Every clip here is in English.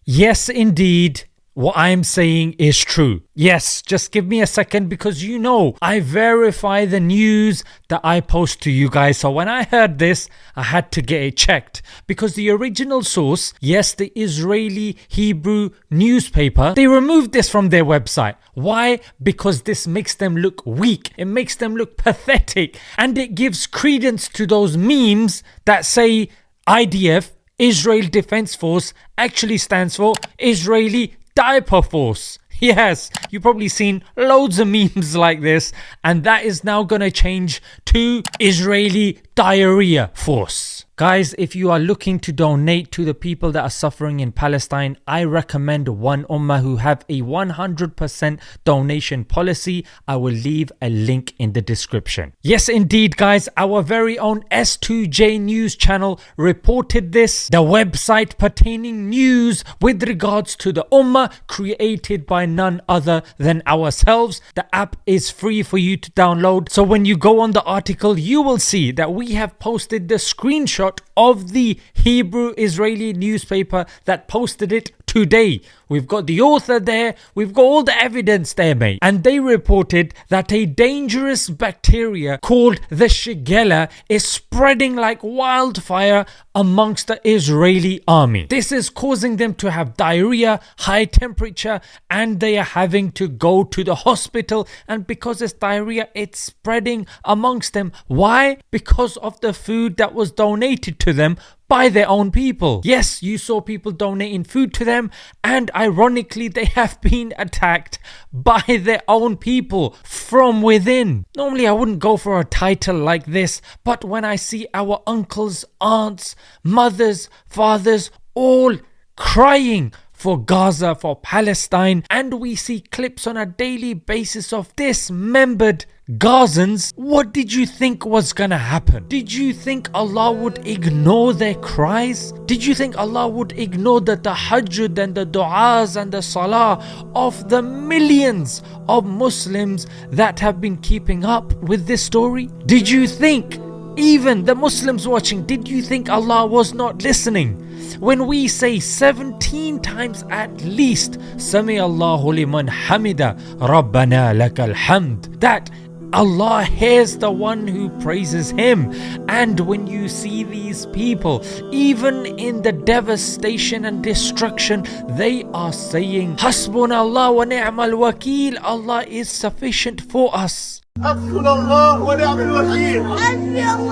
Yes, indeed. What I'm saying is true. Yes, just give me a second because you know I verify the news that I post to you guys. So when I heard this, I had to get it checked because the original source, yes, the Israeli Hebrew newspaper, they removed this from their website. Why? Because this makes them look weak. It makes them look pathetic. And it gives credence to those memes that say IDF, Israel Defense Force, actually stands for Israeli Diaper Force. Yes, you've probably seen loads of memes like this, and that is now going to change to Israeli Diarrhea Force. Guys, if you are looking to donate to the people that are suffering in Palestine, I recommend One Ummah, who have a 100% donation policy. I will leave a link in the description. Yes, indeed, guys, our very own S2J News channel reported this. The website pertaining news with regards to the Ummah, created by none other than ourselves. The app is free for you to download. So when you go on the article, you will see that we have posted the screenshot of the Hebrew Israeli newspaper that posted it today. We've got the author there, we've got all the evidence there, mate. And they reported that a dangerous bacteria called the Shigella is spreading like wildfire amongst the Israeli army. This is causing them to have diarrhea, high temperature, and they are having to go to the hospital. And because it's diarrhea, it's spreading amongst them. Why? Because of the food that was donated to them by their own people. Yes, you saw people donating food to them, and ironically they have been attacked by their own people from within. Normally I wouldn't go for a title like this, but when I see our uncles, aunts, mothers, fathers all crying for Gaza, for Palestine, and we see clips on a daily basis of dismembered Gazans, what did you think was gonna happen? Did you think Allah would ignore their cries? Did you think Allah would ignore the tahajjud and the du'as and the salah of the millions of Muslims that have been keeping up with this story? Did you think, even the Muslims watching, did you think Allah was not listening? When we say 17 times at least, Sami Allahu liman hamida, Rabbana lakal hamd, that Allah hears the one who praises him. And when you see these people, even in the devastation and destruction, they are saying, Hasbunallah wa ni'mal wakeel, Allah is sufficient for us. Hasbunallah wa ni'mal wakeel. Hasbunallah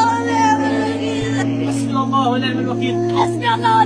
wa ni'mal wakeel. Hasbunallah wa ni'mal wakeel. Hasbunallah wa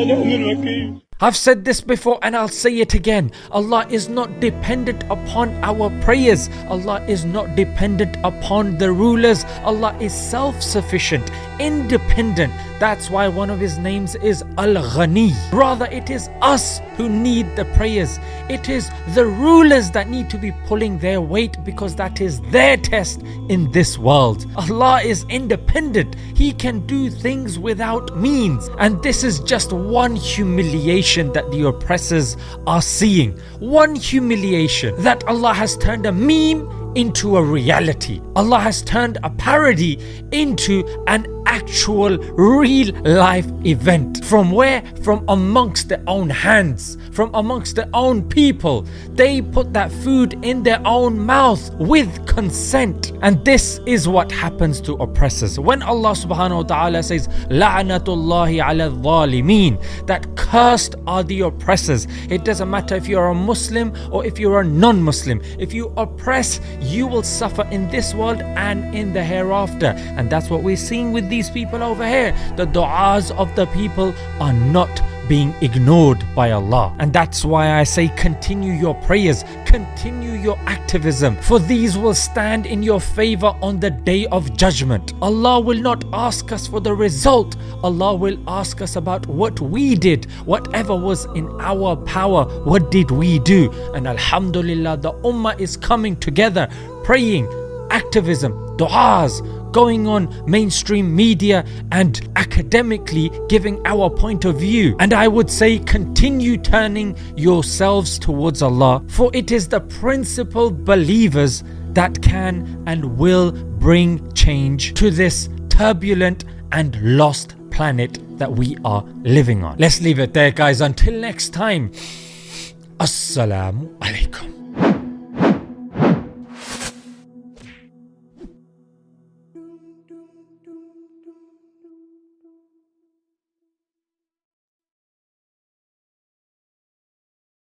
ni'mal wakeel. I've said this before and I'll say it again. Allah is not dependent upon our prayers. Allah is not dependent upon the rulers. Allah is self-sufficient, independent. That's why one of his names is Al-Ghani. Rather, it is us who need the prayers. It is the rulers that need to be pulling their weight because that is their test in this world. Allah is independent. He can do things without means. And this is just one humiliation that the oppressors are seeing. One humiliation that Allah has turned a meme into a reality. Allah has turned a parody into an actual real life event. From where? From amongst their own hands, from amongst their own people. They put that food in their own mouth with consent. And this is what happens to oppressors. When Allah subhanahu wa ta'ala says La'natullahi ala dhalimeen, that cursed are the oppressors. It doesn't matter if you're a Muslim or if you're a non-Muslim. If you oppress, you will suffer in this world and in the hereafter. And that's what we're seeing with these people over here. The du'as of the people are not being ignored by Allah. And that's why I say continue your prayers, continue your activism, for these will stand in your favor on the day of judgment. Allah will not ask us for the result. Allah will ask us about what we did, whatever was in our power, what did we do? And alhamdulillah, the ummah is coming together, praying, activism, du'as, going on mainstream media and academically giving our point of view. And I would say continue turning yourselves towards Allah, for it is the principal believers that can and will bring change to this turbulent and lost planet that we are living on. Let's leave it there, guys. Until next time, Assalamu alaikum.